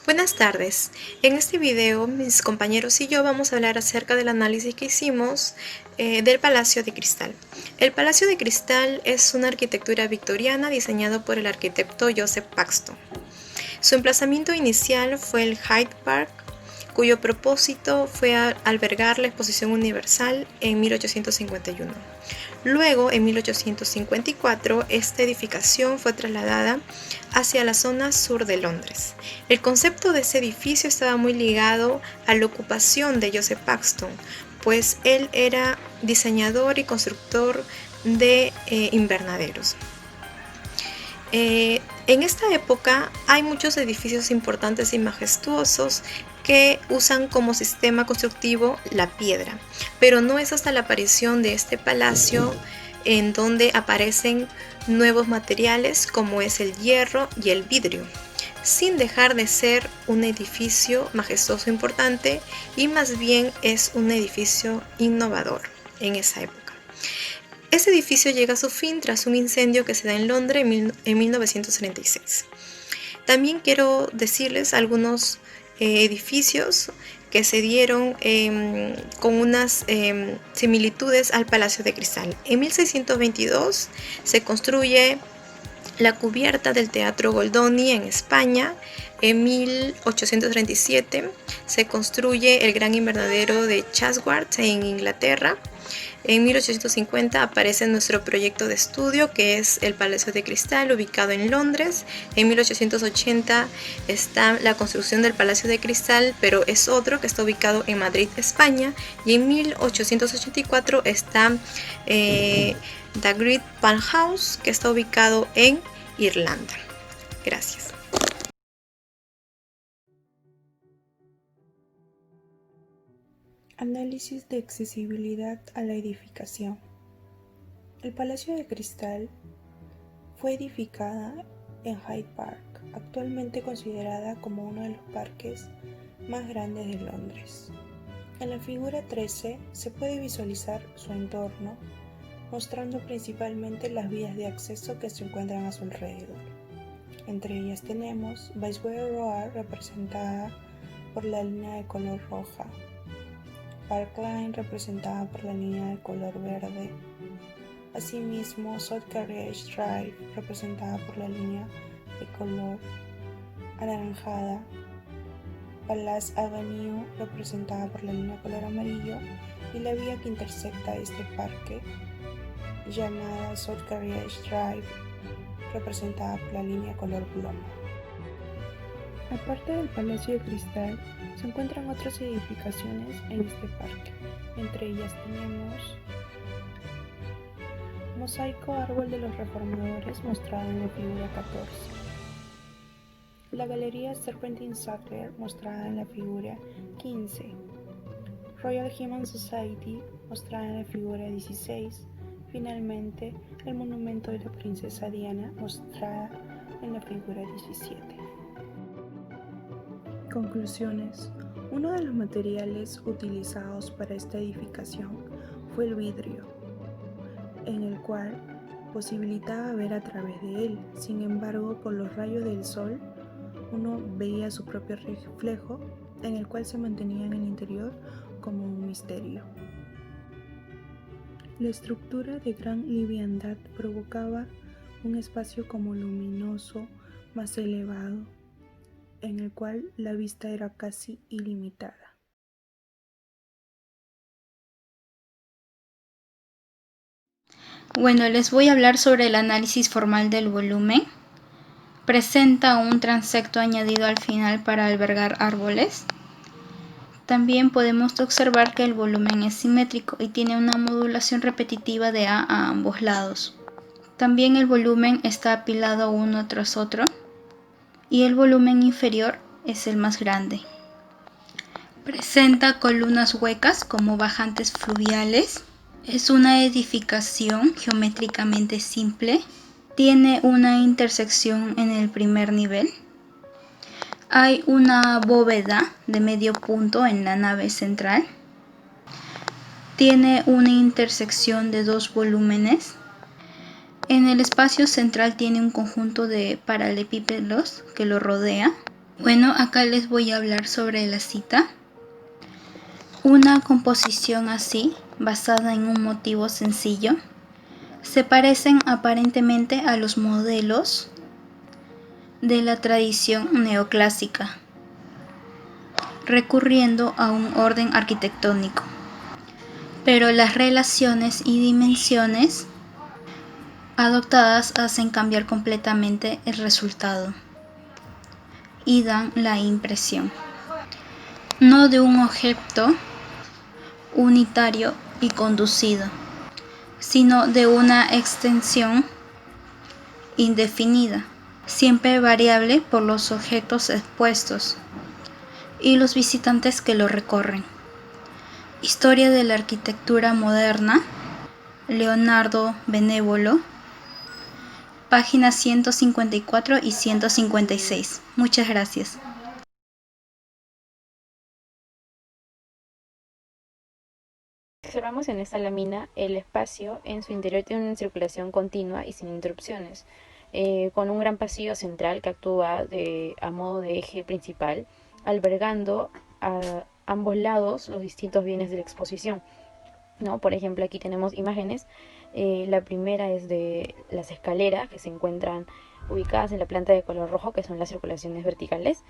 Buenas tardes. En este video mis compañeros y yo vamos a hablar acerca del análisis que hicimos del Palacio de Cristal. El Palacio de Cristal es una arquitectura victoriana diseñado por el arquitecto Joseph Paxton. Su emplazamiento inicial fue el Hyde Park, cuyo propósito fue albergar la Exposición Universal en 1851. Luego, en 1854, esta edificación fue trasladada hacia la zona sur de Londres. El concepto de ese edificio estaba muy ligado a la ocupación de Joseph Paxton, pues él era diseñador y constructor de invernaderos. En esta época hay muchos edificios importantes y majestuosos que usan como sistema constructivo la piedra, pero no es hasta la aparición de este palacio en donde aparecen nuevos materiales como es el hierro y el vidrio, sin dejar de ser un edificio majestuoso importante, y más bien es un edificio innovador en esa época. Este edificio llega a su fin tras un incendio que se da en Londres en 1936. También quiero decirles algunos edificios que se dieron con unas similitudes al Palacio de Cristal. En 1622 se construye la cubierta del Teatro Goldoni en España. En 1837 se construye el Gran Invernadero de Chatsworth en Inglaterra. En 1850 aparece nuestro proyecto de estudio, que es el Palacio de Cristal, ubicado en Londres. En 1880 está la construcción del Palacio de Cristal, pero es otro que está ubicado en Madrid, España. Y en 1884 está The Great Palm House, que está ubicado en Irlanda. Gracias. Análisis de accesibilidad a la edificación. El Palacio de Cristal fue edificada en Hyde Park, actualmente considerada como uno de los parques más grandes de Londres. En la figura 13 se puede visualizar su entorno, mostrando principalmente las vías de acceso que se encuentran a su alrededor. Entre ellas tenemos Viceroy Road, representada por la línea de color roja, Park Line, representada por la línea de color verde. Asimismo, South Carriage Drive, representada por la línea de color anaranjada. Palace Avenue, representada por la línea de color amarillo. Y la vía que intersecta este parque, llamada South Carriage Drive, representada por la línea de color plomo. Aparte del Palacio de Cristal, se encuentran otras edificaciones en este parque. Entre ellas tenemos Mosaico Árbol de los Reformadores, mostrado en la figura 14. La Galería Serpentine Sackler, mostrada en la figura 15. Royal Human Society, mostrada en la figura 16. Finalmente, el Monumento de la Princesa Diana, mostrada en la figura 17. Conclusiones. Uno de los materiales utilizados para esta edificación fue el vidrio, en el cual posibilitaba ver a través de él. Sin embargo, por los rayos del sol, uno veía su propio reflejo, en el cual se mantenía en el interior como un misterio. La estructura de gran liviandad provocaba un espacio como luminoso, más elevado, en el cual la vista era casi ilimitada. Bueno, les voy a hablar sobre el análisis formal del volumen. Presenta un transepto añadido al final para albergar árboles. También podemos observar que el volumen es simétrico y tiene una modulación repetitiva de A ambos lados. También el volumen está apilado uno tras otro y el volumen inferior es el más grande. Presenta columnas huecas como bajantes fluviales. Es una edificación geométricamente simple. Tiene una intersección en el primer nivel. Hay una bóveda de medio punto en la nave central. Tiene una intersección de dos volúmenes. En el espacio central tiene un conjunto de paralelepípedos que lo rodea. Bueno, acá les voy a hablar sobre la cita. Una composición así, basada en un motivo sencillo, se parecen aparentemente a los modelos de la tradición neoclásica, recurriendo a un orden arquitectónico. Pero las relaciones y dimensiones adoptadas hacen cambiar completamente el resultado y dan la impresión, no de un objeto unitario y conducido, sino de una extensión indefinida, siempre variable por los objetos expuestos y los visitantes que lo recorren. Historia de la arquitectura moderna, Leonardo Benévolo, páginas 154 y 156. Muchas gracias. Observamos en esta lámina el espacio en su interior tiene una circulación continua y sin interrupciones, con un gran pasillo central que actúa a modo de eje principal, albergando a ambos lados los distintos bienes de la exposición, ¿no? Por ejemplo, aquí tenemos imágenes. La primera es de las escaleras que se encuentran ubicadas en la planta de color rojo, que son las circulaciones verticales.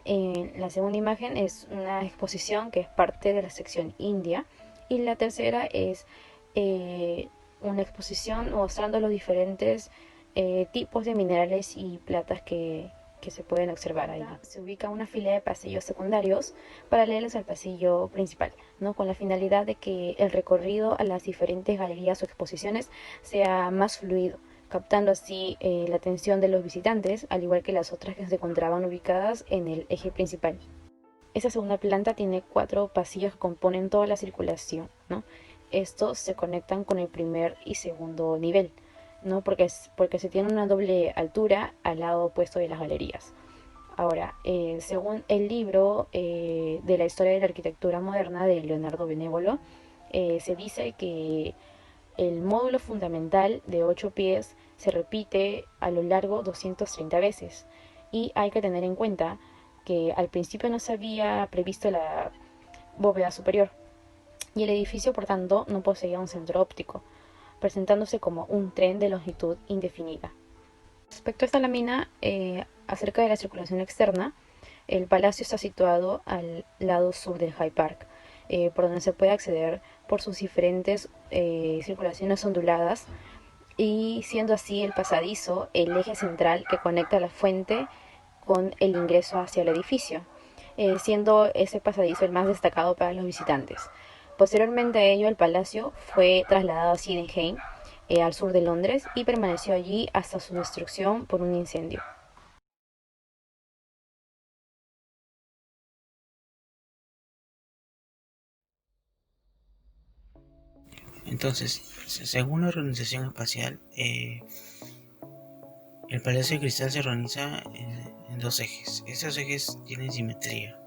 La segunda imagen es una exposición que es parte de la sección India. Y la tercera es una exposición mostrando los diferentes tipos de minerales y platas que se pueden observar ahí. Se ubica una fila de pasillos secundarios paralelos al pasillo principal, ¿no? Con la finalidad de que el recorrido a las diferentes galerías o exposiciones sea más fluido, captando así la atención de los visitantes, al igual que las otras que se encontraban ubicadas en el eje principal. Esta segunda planta tiene 4 pasillos que componen toda la circulación, ¿no? Estos se conectan con el primer y segundo nivel, ¿no? Porque se tiene una doble altura al lado opuesto de las galerías. Ahora, según el libro de la historia de la arquitectura moderna de Leonardo Benévolo, se dice que el módulo fundamental de 8 pies se repite a lo largo 230 veces. Y hay que tener en cuenta que al principio no se había previsto la bóveda superior y el edificio, por tanto, no poseía un centro óptico, presentándose como un tren de longitud indefinida. Respecto a esta lámina, acerca de la circulación externa, el palacio está situado al lado sur del Hyde Park, por donde se puede acceder por sus diferentes circulaciones onduladas, y siendo así el pasadizo el eje central que conecta la fuente con el ingreso hacia el edificio, siendo ese pasadizo el más destacado para los visitantes. Posteriormente a ello, el palacio fue trasladado a Sydenham, al sur de Londres, y permaneció allí hasta su destrucción por un incendio. Entonces, según la Organización Espacial, el Palacio de Cristal se organiza en 2 ejes. Estos ejes tienen simetría,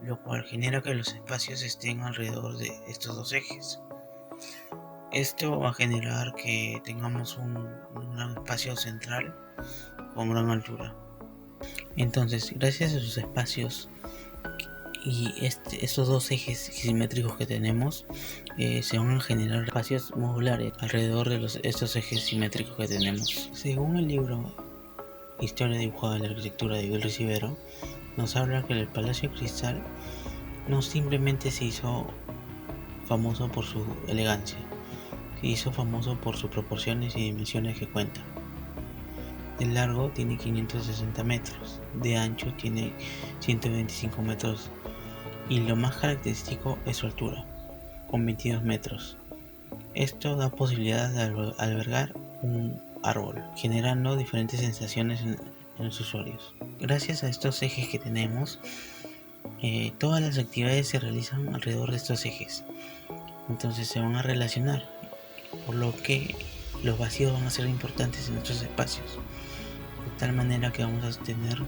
lo cual genera que los espacios estén alrededor de estos 2 ejes. Esto va a generar que tengamos un gran espacio central con gran altura. Entonces, gracias a sus espacios y estos 2 ejes simétricos que tenemos, se van a generar espacios modulares alrededor de estos ejes simétricos que tenemos. Según el libro Historia dibujada de la arquitectura de Miguel Rivero, nos habla que el Palacio de Cristal no simplemente se hizo famoso por su elegancia, se hizo famoso por sus proporciones y dimensiones que cuenta. De largo tiene 560 metros, de ancho tiene 125 metros y lo más característico es su altura, con 22 metros. Esto da posibilidad de albergar un árbol, generando diferentes sensaciones en los usuarios. Gracias a estos ejes que tenemos, todas las actividades se realizan alrededor de estos ejes, entonces se van a relacionar, por lo que los vacíos van a ser importantes en nuestros espacios, de tal manera que vamos a tener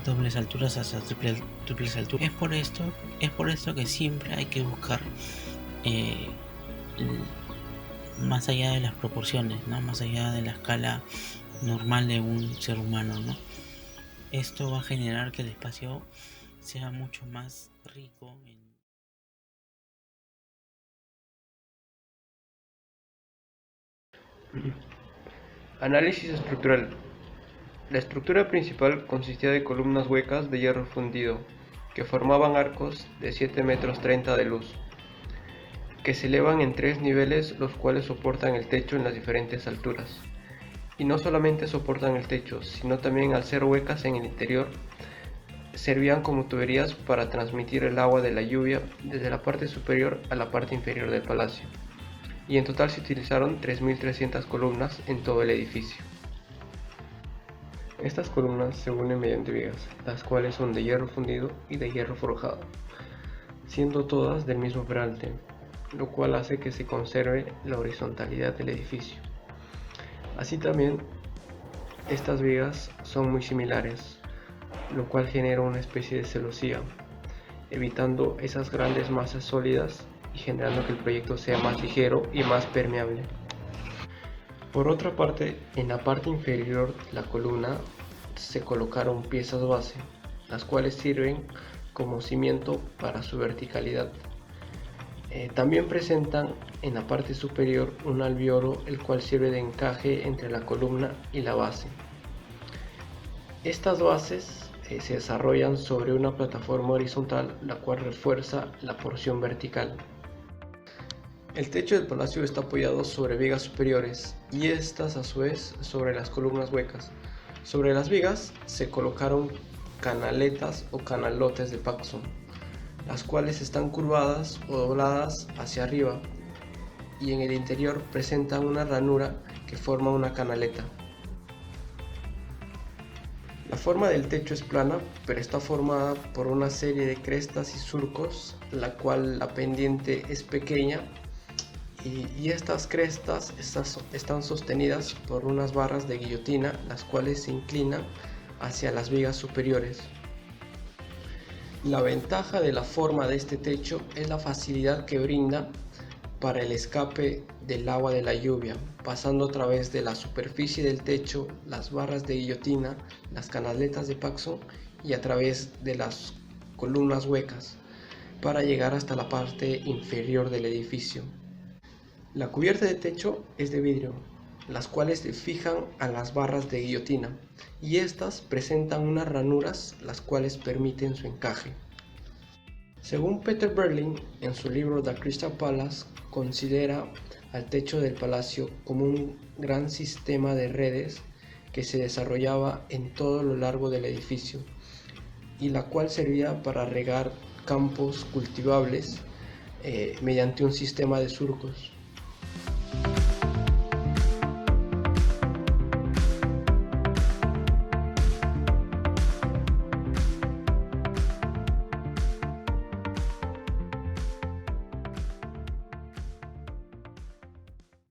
dobles alturas hasta triples alturas. Es por esto que siempre hay que buscar más allá de las proporciones, ¿no? Más allá de la escala normal de un ser humano, ¿no? Esto va a generar que el espacio sea mucho más rico en Análisis estructural. La estructura principal consistía de columnas huecas de hierro fundido, que formaban arcos de 7,30 metros de luz, que se elevan en 3 niveles, los cuales soportan el techo en las diferentes alturas. Y no solamente soportan el techo, sino también, al ser huecas en el interior, servían como tuberías para transmitir el agua de la lluvia desde la parte superior a la parte inferior del palacio. Y en total se utilizaron 3.300 columnas en todo el edificio. Estas columnas se unen mediante vigas, las cuales son de hierro fundido y de hierro forjado, siendo todas del mismo peralte, lo cual hace que se conserve la horizontalidad del edificio. Así también, estas vigas son muy similares, lo cual genera una especie de celosía, evitando esas grandes masas sólidas y generando que el proyecto sea más ligero y más permeable. Por otra parte, en la parte inferior de la columna se colocaron piezas base, las cuales sirven como cimiento para su verticalidad. También presentan en la parte superior un alveolo, el cual sirve de encaje entre la columna y la base. Estas bases se desarrollan sobre una plataforma horizontal, la cual refuerza la porción vertical. El techo del palacio está apoyado sobre vigas superiores y estas a su vez sobre las columnas huecas. Sobre las vigas se colocaron canaletas o canalotes de Paxson, las cuales están curvadas o dobladas hacia arriba y en el interior presentan una ranura que forma una canaleta. La forma del techo es plana, pero está formada por una serie de crestas y surcos, la cual la pendiente es pequeña y estas crestas están sostenidas por unas barras de guillotina, las cuales se inclinan hacia las vigas superiores. La ventaja de la forma de este techo es la facilidad que brinda para el escape del agua de la lluvia, pasando a través de la superficie del techo, las barras de guillotina, las canaletas de Paxson y a través de las columnas huecas, para llegar hasta la parte inferior del edificio. La cubierta de techo es de vidrio, las cuales se fijan a las barras de guillotina, y estas presentan unas ranuras las cuales permiten su encaje. Según Peter Berlin, en su libro The Crystal Palace, considera al techo del palacio como un gran sistema de redes que se desarrollaba en todo lo largo del edificio, y la cual servía para regar campos cultivables mediante un sistema de surcos.